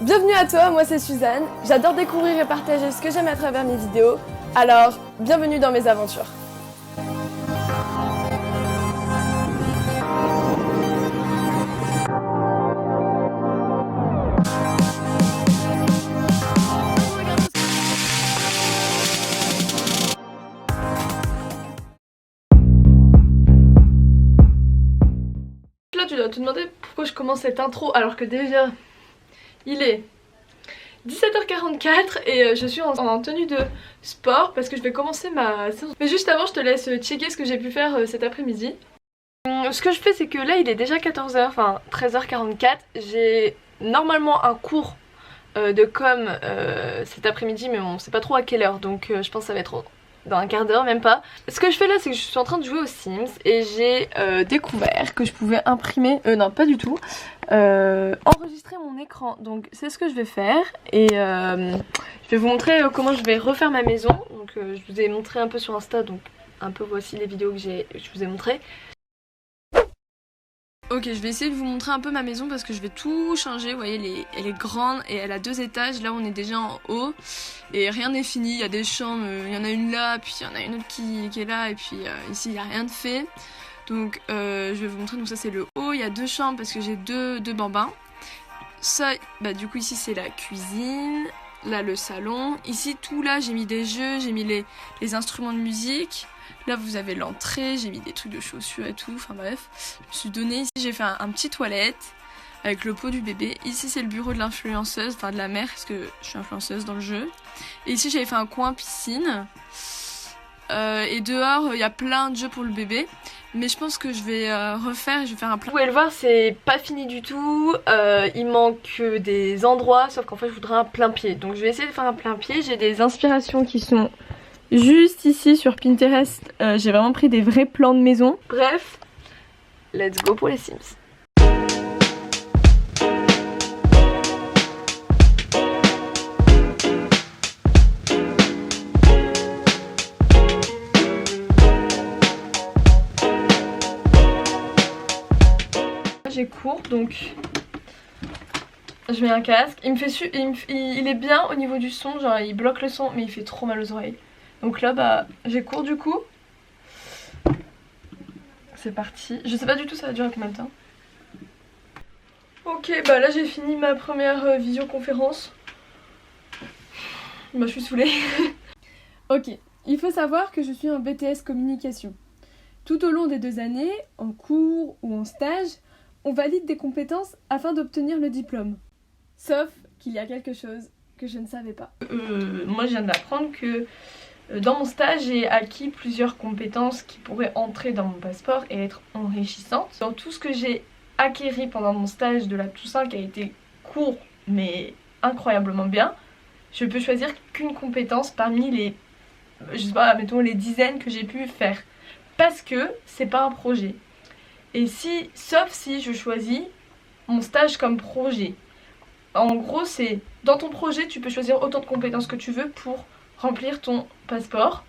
Bienvenue à toi, moi c'est Suzanne. J'adore découvrir et partager ce que j'aime à travers mes vidéos. Alors, bienvenue dans mes aventures. Là, tu dois te demander pourquoi je commence cette intro alors que déjà il est 17h44 et je suis en tenue de sport parce que je vais commencer ma séance. Mais juste avant, je te laisse checker ce que j'ai pu faire cet après-midi. Ce que je fais, c'est que là il est déjà 14h, enfin 13h44. J'ai normalement un cours de com cet après-midi, mais on sait pas trop à quelle heure, donc je pense que ça va être dans un quart d'heure, même pas. Ce que je fais là, c'est que je suis en train de jouer aux Sims et j'ai découvert que je pouvais imprimer, non pas du tout, enregistrer mon écran. Donc c'est ce que je vais faire et je vais vous montrer comment je vais refaire ma maison. Donc je vous ai montré un peu sur Insta, donc un peu voici les vidéos que je vous ai montrées. Ok, je vais essayer de vous montrer un peu ma maison parce que je vais tout changer. Vous voyez, elle est grande et elle a 2 étages. Là, on est déjà en haut et rien n'est fini. Il y a des chambres, il y en a une là, puis il y en a une autre qui est là, et puis ici, il n'y a rien de fait. Donc, je vais vous montrer. Donc, ça, c'est le haut. Il y a 2 chambres parce que j'ai deux bambins. Ça, bah, du coup, ici, c'est la cuisine. Là, le salon. Ici, tout là, j'ai mis des jeux, j'ai mis les instruments de musique. Là vous avez l'entrée, j'ai mis des trucs de chaussures et tout, enfin bref. Je me suis donné, ici j'ai fait un petit toilette avec le pot du bébé. Ici c'est le bureau de l'influenceuse, enfin de la mère parce que je suis influenceuse dans le jeu. Et ici j'avais fait un coin piscine. Et dehors il y a plein de jeux pour le bébé. Mais je pense que je vais refaire, je vais faire un plein. Vous pouvez le voir, c'est pas fini du tout. Il manque des endroits, sauf qu'en fait je voudrais un plein pied. Donc je vais essayer de faire un plein pied. J'ai des inspirations qui sont juste ici sur Pinterest. J'ai vraiment pris des vrais plans de maison. Bref, let's go pour les Sims. J'ai cours, donc je mets un casque. Il est bien au niveau du son, genre il bloque le son, mais il fait trop mal aux oreilles. Donc là, bah, j'ai cours du coup. C'est parti. Je sais pas du tout ça va durer combien de temps. Ok, bah là j'ai fini ma première visioconférence. Bah je suis saoulée. Ok, il faut savoir que je suis en BTS communication. Tout au long des 2 années, en cours ou en stage, on valide des compétences afin d'obtenir le diplôme. Sauf qu'il y a quelque chose que je ne savais pas. Moi je viens d'apprendre que dans mon stage, j'ai acquis plusieurs compétences qui pourraient entrer dans mon passeport et être enrichissantes. Dans tout ce que j'ai acquéri pendant mon stage de la Toussaint, qui a été court mais incroyablement bien, je peux choisir qu'une compétence parmi les, je sais pas, mettons les dizaines que j'ai pu faire. Parce que c'est pas un projet. Et sauf si je choisis mon stage comme projet. En gros, c'est dans ton projet, tu peux choisir autant de compétences que tu veux pour remplir ton passeport.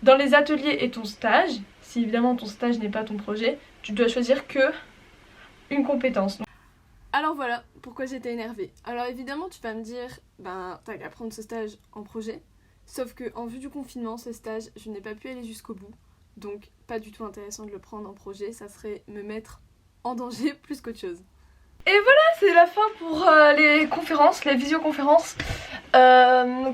Dans les ateliers et ton stage, si évidemment ton stage n'est pas ton projet, tu dois choisir que une compétence. Alors voilà pourquoi j'étais énervée. Alors évidemment tu vas me dire, ben t'as qu'à prendre ce stage en projet. Sauf que en vue du confinement, ce stage, je n'ai pas pu aller jusqu'au bout. Donc pas du tout intéressant de le prendre en projet, ça serait me mettre en danger plus qu'autre chose. Et voilà, c'est la fin pour les conférences, les visioconférences.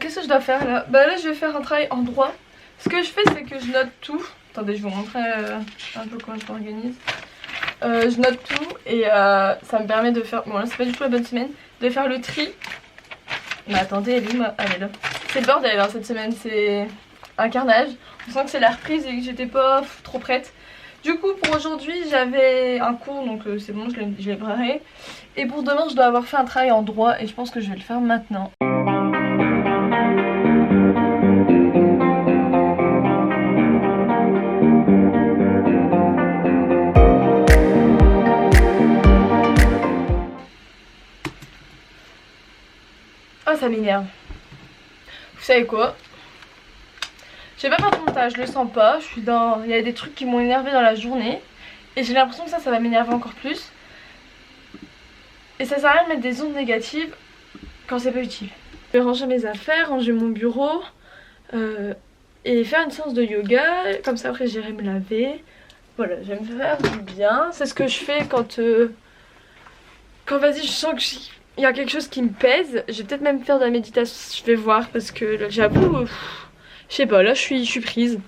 Qu'est-ce que je dois faire là? Bah là je vais faire un travail en droit. Ce que je fais c'est que je note tout. Attendez, je vais vous montrer un peu comment je m'organise. Je note tout et ça me permet de faire, bon là c'est pas du tout la bonne semaine, de faire le tri. Mais attendez, elle est où elle est là. C'est le bordel hein, cette semaine, c'est un carnage. On sent que c'est la reprise et que j'étais pas trop prête. Du coup pour aujourd'hui j'avais un cours, donc c'est bon, je l'ai préparé. Et pour demain je dois avoir fait un travail en droit et je pense que je vais le faire maintenant. Oh ça m'énerve. Vous savez quoi? Je vais pas faire de montage, je le sens pas. Je suis dans. Il y a des trucs qui m'ont énervé dans la journée. Et j'ai l'impression que ça va m'énerver encore plus. Et ça sert à rien de mettre des ondes négatives quand c'est pas utile. Je vais ranger mes affaires, ranger mon bureau et faire une séance de yoga. Comme ça après j'irai me laver. Voilà, j'aime faire du bien. C'est ce que je fais quand vas-y je sens qu'il y a quelque chose qui me pèse. Je vais peut-être même faire de la méditation, je vais voir parce que j'avoue, je sais pas, là je suis prise.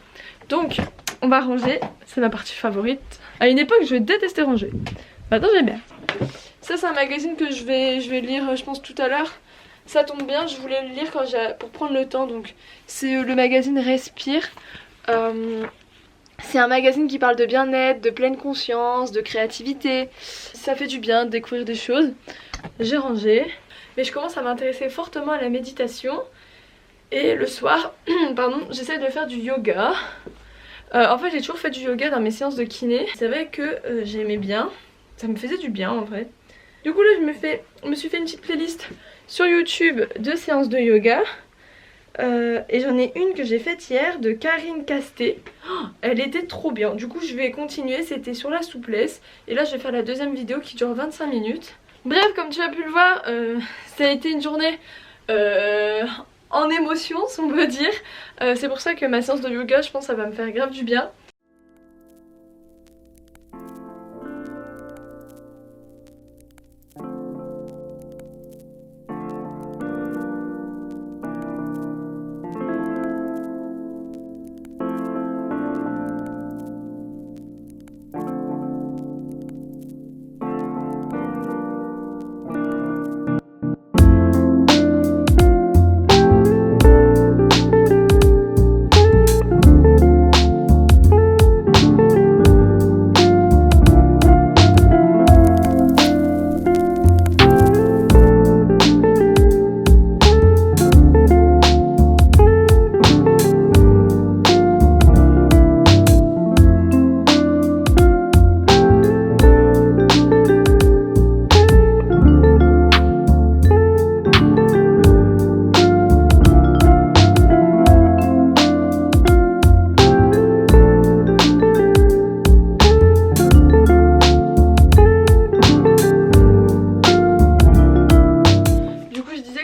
Donc on va ranger, c'est ma partie favorite. À une époque je détestais ranger. Maintenant j'aime bien. Ça c'est un magazine que je vais lire je pense tout à l'heure. Ça tombe bien, je voulais le lire pour prendre le temps. Donc c'est le magazine Respire. C'est un magazine qui parle de bien-être, de pleine conscience, de créativité. Ça fait du bien de découvrir des choses. J'ai rangé. Mais je commence à m'intéresser fortement à la méditation. Et le soir, pardon, j'essaie de faire du yoga. En fait j'ai toujours fait du yoga dans mes séances de kiné. C'est vrai que j'aimais bien. Ça me faisait du bien en vrai. Du coup là je me suis fait une petite playlist sur YouTube de séances de yoga. Et j'en ai une que j'ai faite hier de Karine Casté. Oh, elle était trop bien. Du coup je vais continuer, c'était sur la souplesse. Et là je vais faire la deuxième vidéo qui dure 25 minutes. Bref, comme tu as pu le voir, ça a été une journée en émotion, si on peut dire. C'est pour ça que ma séance de yoga, je pense que ça va me faire grave du bien.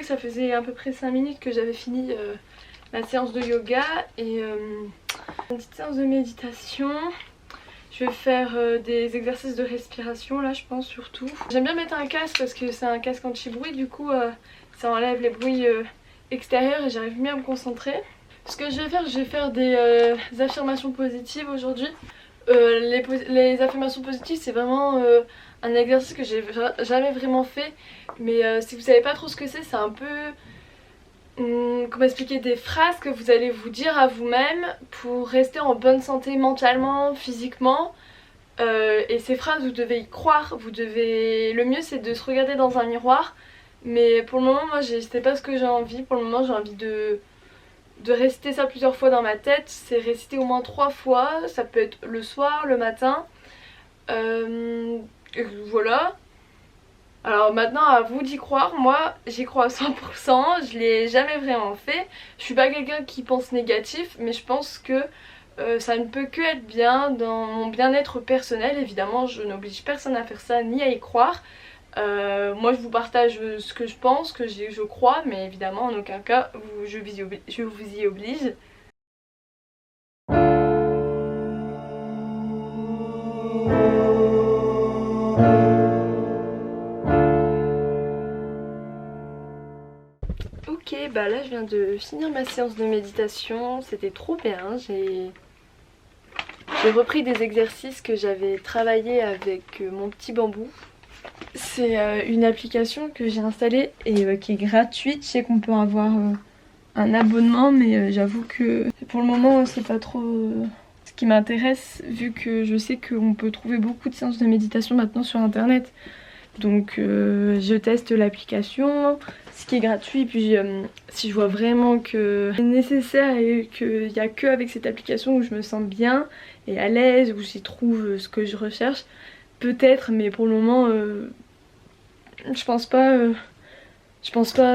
Ça faisait à peu près 5 minutes que j'avais fini ma séance de yoga et une petite séance de méditation. Je vais faire des exercices de respiration là je pense surtout. J'aime bien mettre un casque parce que c'est un casque anti-bruit, du coup ça enlève les bruits extérieurs et j'arrive mieux à me concentrer. Ce que je vais faire des affirmations positives aujourd'hui. Les affirmations positives c'est vraiment un exercice que j'ai jamais vraiment fait, mais si vous savez pas trop ce que c'est un peu comment expliquer, des phrases que vous allez vous dire à vous-même pour rester en bonne santé mentalement, physiquement. Et ces phrases vous devez y croire, le mieux c'est de se regarder dans un miroir, mais pour le moment moi c'est pas ce que j'ai envie. Pour le moment j'ai envie de réciter ça plusieurs fois dans ma tête. C'est réciter au moins 3 fois, ça peut être le soir, le matin, et voilà. Alors maintenant à vous d'y croire, moi j'y crois à 100%, je l'ai jamais vraiment fait. Je suis pas quelqu'un qui pense négatif, mais je pense que ça ne peut que être bien dans mon bien-être personnel. Évidemment je n'oblige personne à faire ça ni à y croire. Moi je vous partage ce que je pense, que je crois, mais évidemment en aucun cas je vous y oblige. Ok, bah là je viens de finir ma séance de méditation, c'était trop bien. J'ai repris des exercices que j'avais travaillé avec mon petit bambou. C'est une application que j'ai installée et qui est gratuite. Je sais qu'on peut avoir un abonnement, mais j'avoue que pour le moment c'est pas trop ce qui m'intéresse, vu que je sais qu'on peut trouver beaucoup de séances de méditation maintenant sur internet. Donc je teste l'application, ce qui est gratuit, puis si je vois vraiment que c'est nécessaire et qu'il n'y a que avec cette application où je me sens bien et à l'aise, où j'y trouve ce que je recherche, peut-être, mais pour le moment je pense pas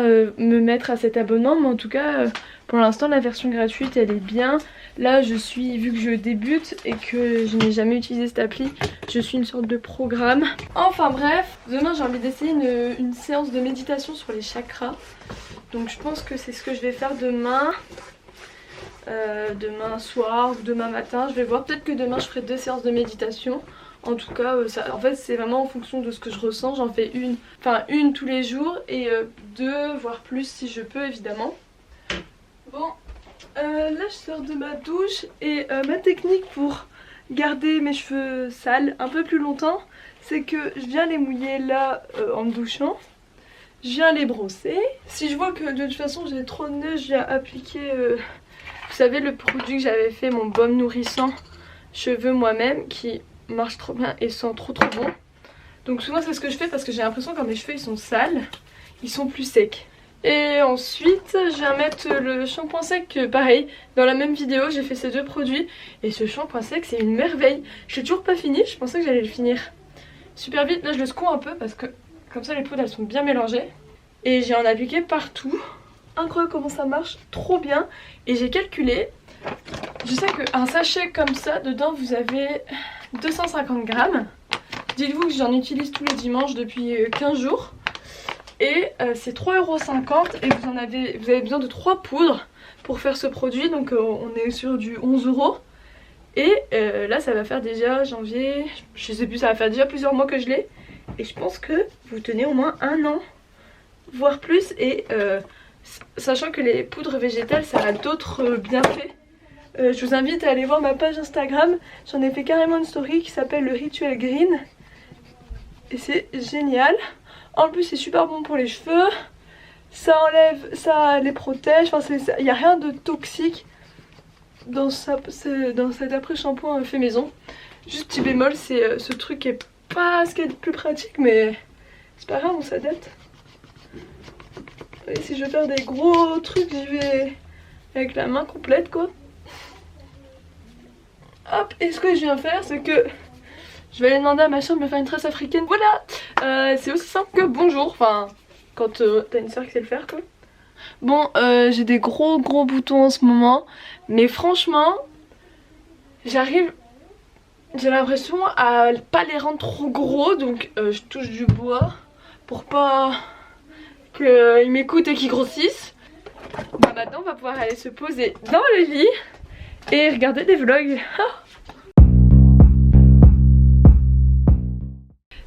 me mettre à cet abonnement. Mais en tout cas Pour l'instant la version gratuite elle est bien. Là vu que je débute et que je n'ai jamais utilisé cette appli, je suis une sorte de programme. Enfin bref, demain j'ai envie d'essayer une séance de méditation sur les chakras. Donc je pense que c'est ce que je vais faire demain. Demain soir ou demain matin, je vais voir. Peut-être que demain je ferai 2 séances de méditation. En tout cas, en fait c'est vraiment en fonction de ce que je ressens. J'en fais une tous les jours et 2 voire plus si je peux évidemment. Bon, là je sors de ma douche et ma technique pour garder mes cheveux sales un peu plus longtemps, c'est que je viens les mouiller là en me douchant. Je viens les brosser. Si je vois que de toute façon j'ai trop de nœuds, je viens appliquer, vous savez le produit que j'avais fait, mon baume nourrissant cheveux moi-même qui marche trop bien et sent trop bon. Donc souvent c'est ce que je fais parce que j'ai l'impression que quand mes cheveux ils sont sales, ils sont plus secs. Et ensuite je viens mettre le shampoing sec, pareil, dans la même vidéo j'ai fait ces 2 produits. Et ce shampoing sec c'est une merveille. Je suis toujours pas fini, je pensais que j'allais le finir super vite. Là je le secoue un peu parce que comme ça les poudres elles sont bien mélangées. Et j'ai en appliqué partout. Incroyable comment ça marche, trop bien. Et j'ai calculé, je sais qu'un sachet comme ça, dedans vous avez 250 grammes. Dites-vous que j'en utilise tous les dimanches depuis 15 jours. Et c'est 3,50 € et vous avez besoin de 3 poudres pour faire ce produit. Donc on est sur du 11 €. Et là ça va faire déjà janvier, je sais plus, ça va faire déjà plusieurs mois que je l'ai. Et je pense que vous tenez au moins 1 an, voire plus. Et sachant que les poudres végétales ça a d'autres bienfaits. Je vous invite à aller voir ma page Instagram. J'en ai fait carrément une story qui s'appelle le Rituel Green. Et c'est génial. En plus c'est super bon pour les cheveux. Ça enlève, ça les protège. Enfin il n'y a rien de toxique dans cet après-shampoing fait maison. Juste petit bémol, c'est ce truc est pas ce qui est le plus pratique, mais c'est pas grave, on s'adapte. Et si je veux faire des gros trucs, j'y vais avec la main complète quoi. Hop, et ce que je viens faire c'est que je vais aller demander à ma soeur de me faire une tresse africaine. Voilà, c'est aussi simple que bonjour, enfin quand t'as une soeur qui sait le faire quoi. Bon, j'ai des gros boutons en ce moment, mais franchement j'ai l'impression à pas les rendre trop gros, donc je touche du bois pour pas qu'ils m'écoutent et qu'ils grossissent. Bah maintenant on va pouvoir aller se poser dans le lit et regarder des vlogs.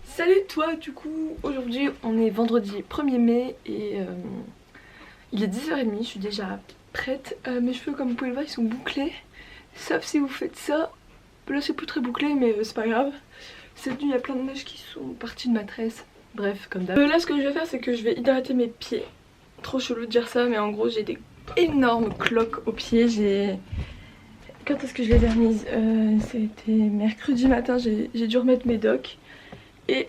Salut toi, du coup aujourd'hui on est vendredi 1er mai et il est 10h30, je suis déjà prête. Mes cheveux comme vous pouvez le voir ils sont bouclés, sauf si vous faites ça. Là c'est plus très bouclé mais c'est pas grave. Cette nuit il y a plein de neige qui sont parties de ma tresse. Bref comme d'hab. Là ce que je vais faire c'est que je vais hydrater mes pieds. Trop chelou de dire ça mais en gros j'ai des énormes cloques aux pieds. Quand est-ce que je les ai remises? C'était mercredi matin, j'ai dû remettre mes docks. Et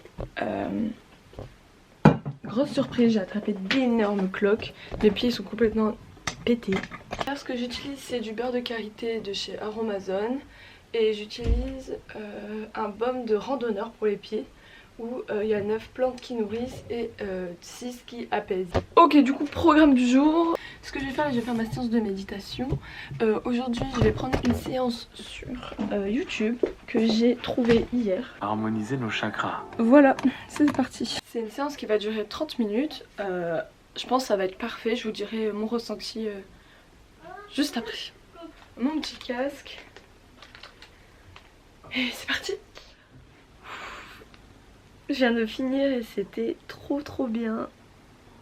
grosse surprise, j'ai attrapé d'énormes cloques. Mes pieds sont complètement pétés. Là ce que j'utilise c'est du beurre de karité de chez Aromazone. Et j'utilise un baume de randonneur pour les pieds où il y a 9 plantes qui nourrissent et 6 qui apaisent. Ok, du coup programme du jour. Ce que je vais faire ma séance de méditation. Aujourd'hui je vais prendre une séance sur YouTube que j'ai trouvée hier. Harmoniser nos chakras. Voilà, c'est parti. C'est une séance qui va durer 30 minutes. Je pense que ça va être parfait. Je vous dirai mon ressenti juste après. Mon petit casque. Et c'est parti. Je viens de finir et c'était trop bien.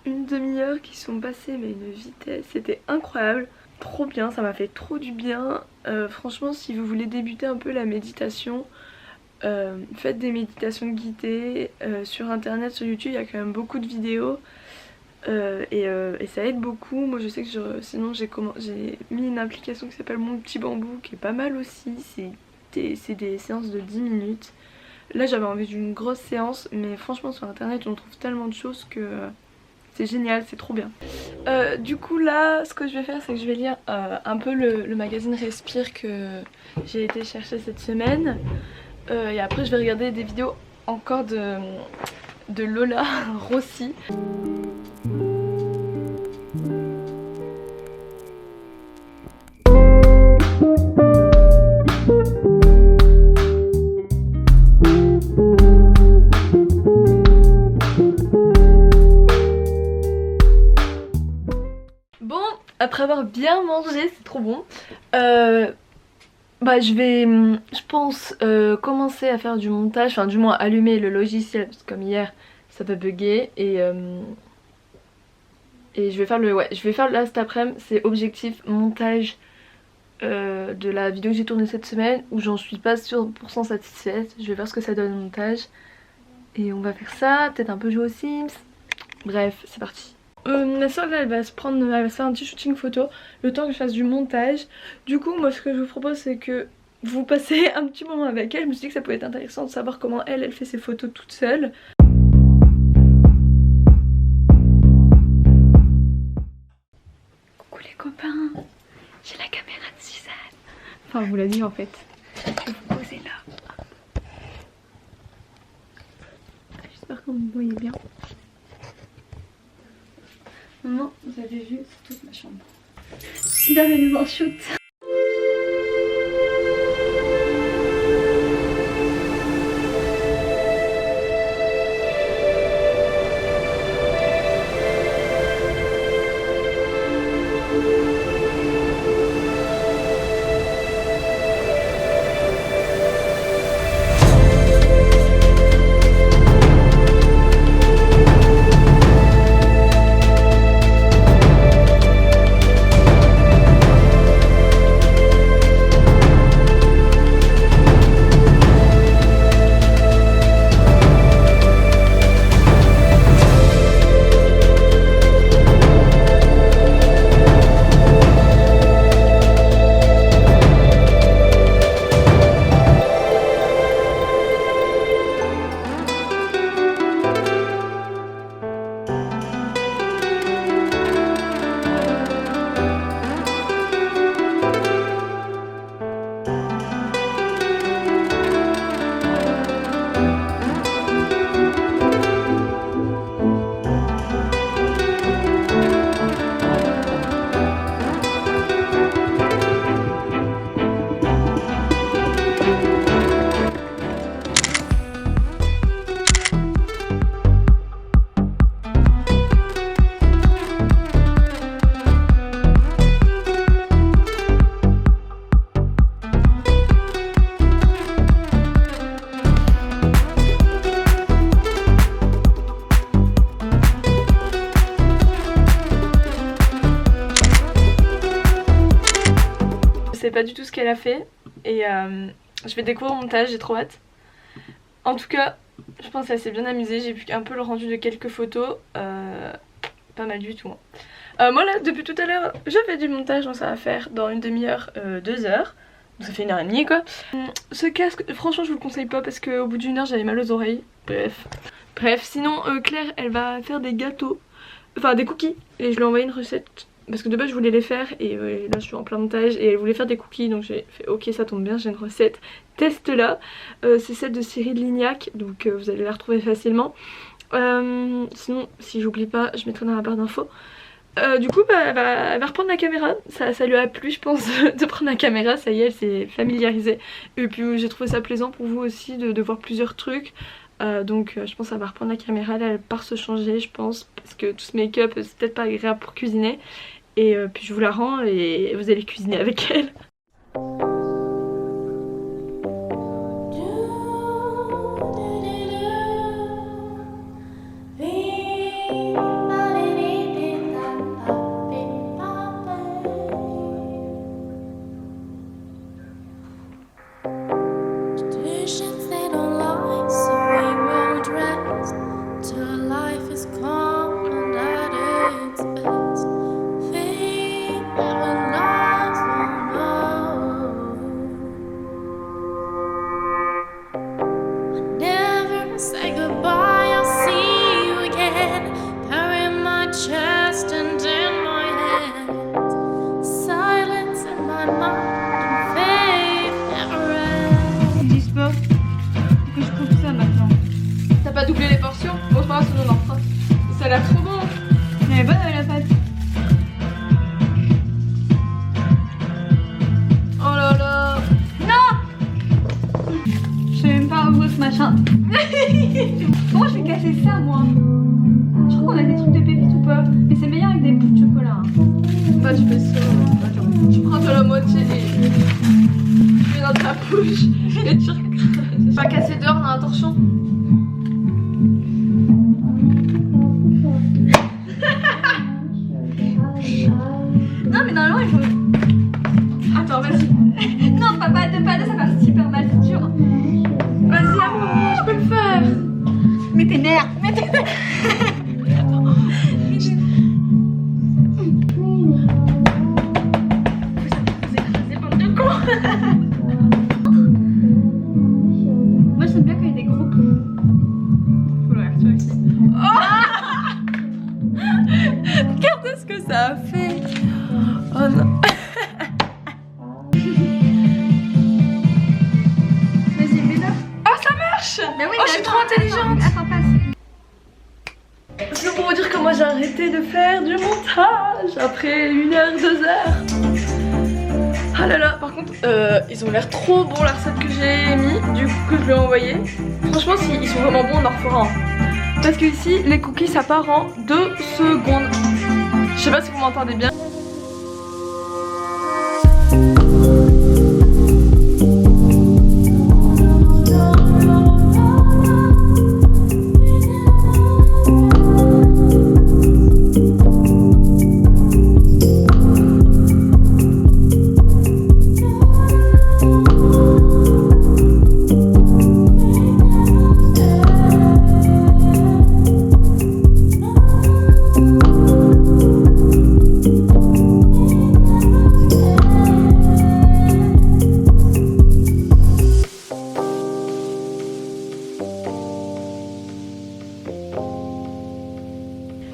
Une demi-heure qui sont passées mais une vitesse, c'était incroyable. Trop bien, ça m'a fait trop du bien. Franchement si vous voulez débuter un peu la méditation, faites des méditations guidées. Sur internet, sur YouTube il y a quand même beaucoup de vidéos. Et ça aide beaucoup. Moi je sais que sinon j'ai mis une application qui s'appelle Mon Petit Bambou qui est pas mal aussi. C'est des séances de 10 minutes. Là j'avais envie d'une grosse séance mais franchement sur internet on trouve tellement de choses que c'est génial, c'est trop bien. Du coup là ce que je vais faire c'est que je vais lire un peu le magazine Respire que j'ai été chercher cette semaine. Et après je vais regarder des vidéos encore de Lola Rossi. avoir bien mangé, c'est trop bon. Je vais, je pense, commencer à faire du montage, enfin du moins allumer le logiciel, parce que comme hier ça peut bugger, et je vais faire là cet après-midi, c'est objectif montage de la vidéo que j'ai tournée cette semaine, où j'en suis pas 100% satisfaite. Je vais voir ce que ça donne au montage, et on va faire ça, peut-être un peu jouer aux Sims, bref, c'est parti. Ma soeur là elle va se faire un petit shooting photo le temps que je fasse du montage. Du coup moi ce que je vous propose c'est que vous passez un petit moment avec elle. Je me suis dit que ça pouvait être intéressant de savoir comment elle fait ses photos toute seule. Coucou les copains, j'ai la caméra de Suzanne. Enfin vous l'a dit en fait. Je vais vous poser là. J'espère que vous me voyez bien. Maman, vous avez vu, c'est toute ma chambre. Bienvenue dans Shoot. sais pas du tout ce qu'elle a fait et je vais découvrir le montage, j'ai trop hâte. En tout cas, je pense qu'elle s'est bien amusée, j'ai vu un peu le rendu de quelques photos, pas mal du tout. Moi là, depuis tout à l'heure, je fais du montage, donc ça va faire dans une demi-heure, 2 heures. Donc ça fait 1h30 quoi. Ce casque, franchement je vous le conseille pas parce qu'au bout d'une heure j'avais mal aux oreilles. Bref, sinon Claire elle va faire des gâteaux, enfin des cookies. Et je lui ai envoyé une recette parce que de base je voulais les faire et là je suis en plein montage et elle voulait faire des cookies. Donc j'ai fait ok ça tombe bien, j'ai une recette, teste là. C'est celle de Cyril Lignac, donc vous allez la retrouver facilement. Sinon si j'oublie pas je mettrai dans la barre d'infos. Du coup elle va reprendre la caméra, ça lui a plu je pense de prendre la caméra, ça y est elle s'est familiarisée. Et puis j'ai trouvé ça plaisant pour vous aussi de voir plusieurs trucs. Donc je pense qu'elle va reprendre la caméra, là elle part se changer je pense. Parce que tout ce make-up c'est peut-être pas agréable pour cuisiner. Et puis je vous la rends et vous allez cuisiner avec elle. Doubler les portions, bon c'est pas grave, on en fera. Ça a l'air trop bon. Elle est bonne avec la pâte. Oh là là. Non. Je sais même pas ouvrir ce machin. Comment je vais casser ça moi? Je crois qu'on a des trucs de pépites ou pas. Mais c'est meilleur avec des bouts de chocolat hein. toi tu fais ça. Attends, tu prends de la moitié et tu mets dans ta bouche et tu recraches. Pas casser dehors dans la torchon. Non mais normalement il faut... Attends, vas-y. Non pas de ça va super mal, c'est dur. Vas-y, à moi, je peux le faire. Mais t'es nerfs. Mais t'es nerfs. Moi j'aime bien quand il y a des groupes. Faut le regarder aussi. Regardez ce que ça a fait. Oh non. Vas-y, mets-le. Oh, ça marche. Mais oui, Oh, je suis trop intelligente. Attends, passe. C'est pour vous dire comment j'ai arrêté de faire du montage après 1 heure, 2 heures. Ah là là, par contre, ils ont l'air trop bons la recette que j'ai mis, du coup que je lui ai envoyé. Franchement, s'ils sont vraiment bons, on en refera un. Parce que ici, les cookies, ça part en 2 secondes. Je sais pas si vous m'entendez bien.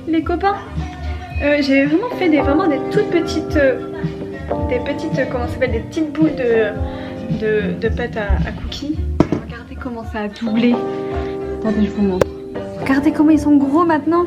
Les copains, j'ai vraiment fait vraiment des toutes petites, comment ça s'appelle, des petites boules de pâte à cookies. Regardez comment ça a doublé. Attendez, je vous montre. Regardez comment ils sont gros maintenant.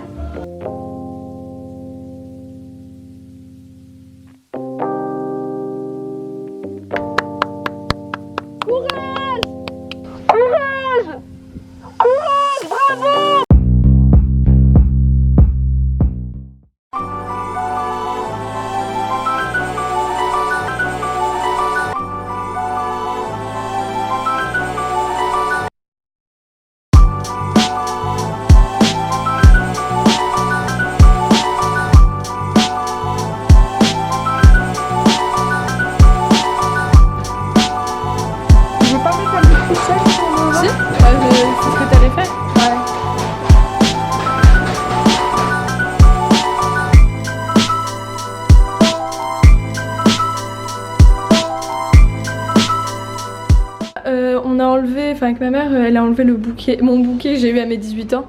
On a enlevé, enfin avec ma mère, elle a enlevé mon bouquet que j'ai eu à mes 18 ans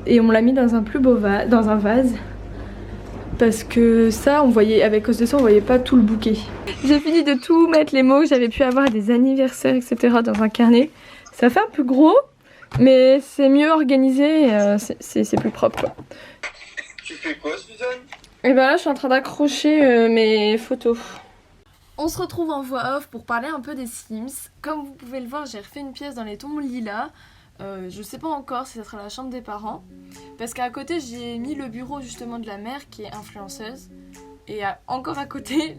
et on l'a mis dans un plus beau vase, dans un vase. Parce que ça, on voyait, avec cause de ça, on voyait pas tout le bouquet. J'ai fini de tout mettre les mots que j'avais pu avoir, des anniversaires, etc. dans un carnet. Ça fait un peu gros, mais c'est mieux organisé, c'est plus propre quoi. Tu fais quoi, Suzanne? Et ben là, je suis en train d'accrocher mes photos. On se retrouve en voix off pour parler un peu des Sims. Comme vous pouvez le voir, j'ai refait une pièce dans les tons lilas. Je sais pas encore si ça sera la chambre des parents. Parce qu'à côté, j'ai mis le bureau justement de la mère qui est influenceuse. Et encore à côté,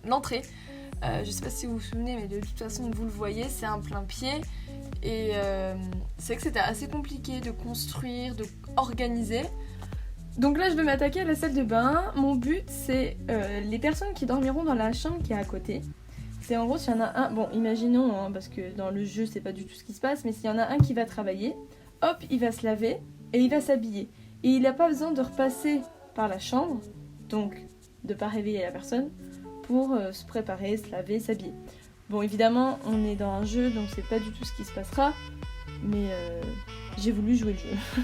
l'entrée. Je sais pas si vous vous souvenez, mais de toute façon, vous le voyez, c'est un plein pied. Et c'est vrai que c'était assez compliqué de construire, de organiser. Donc là je vais m'attaquer à la salle de bain. Mon but c'est les personnes qui dormiront dans la chambre qui est à côté. C'est en gros s'il y en a un, bon imaginons hein, parce que dans le jeu c'est pas du tout ce qui se passe, mais s'il y en a un qui va travailler, hop il va se laver et il va s'habiller. Et il n'a pas besoin de repasser par la chambre, donc de pas réveiller la personne, pour se préparer, se laver, s'habiller. Bon évidemment on est dans un jeu donc c'est pas du tout ce qui se passera, mais j'ai voulu jouer le jeu.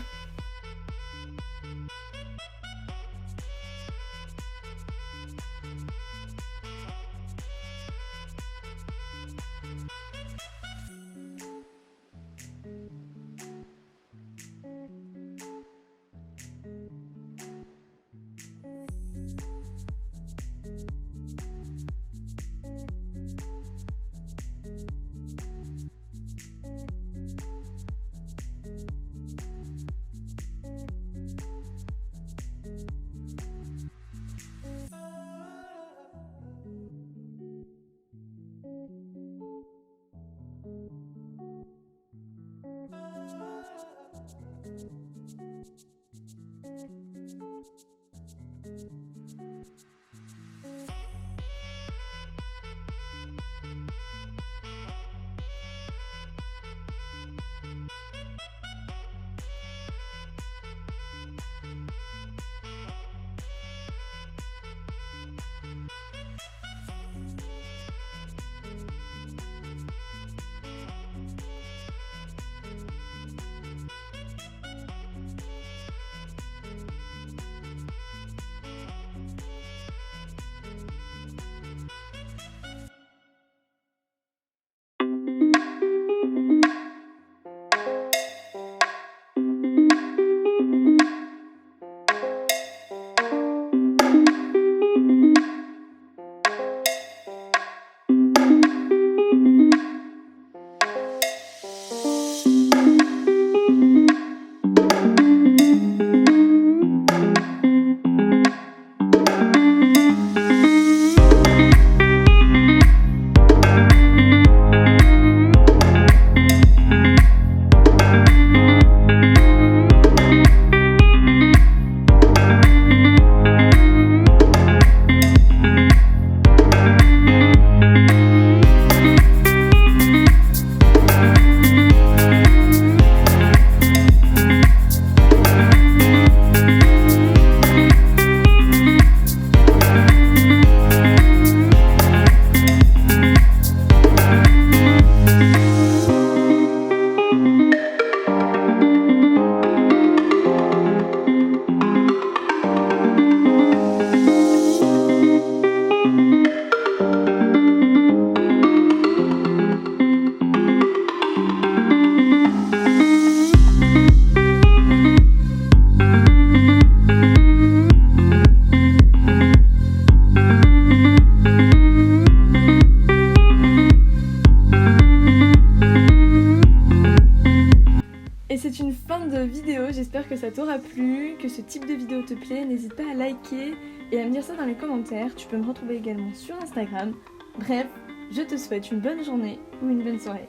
c'est une fin de vidéo, j'espère que ça t'aura plu, que ce type de vidéo te plaît. N'hésite pas à liker et à me dire ça dans les commentaires. Tu peux me retrouver également sur Instagram. Bref, je te souhaite une bonne journée ou une bonne soirée.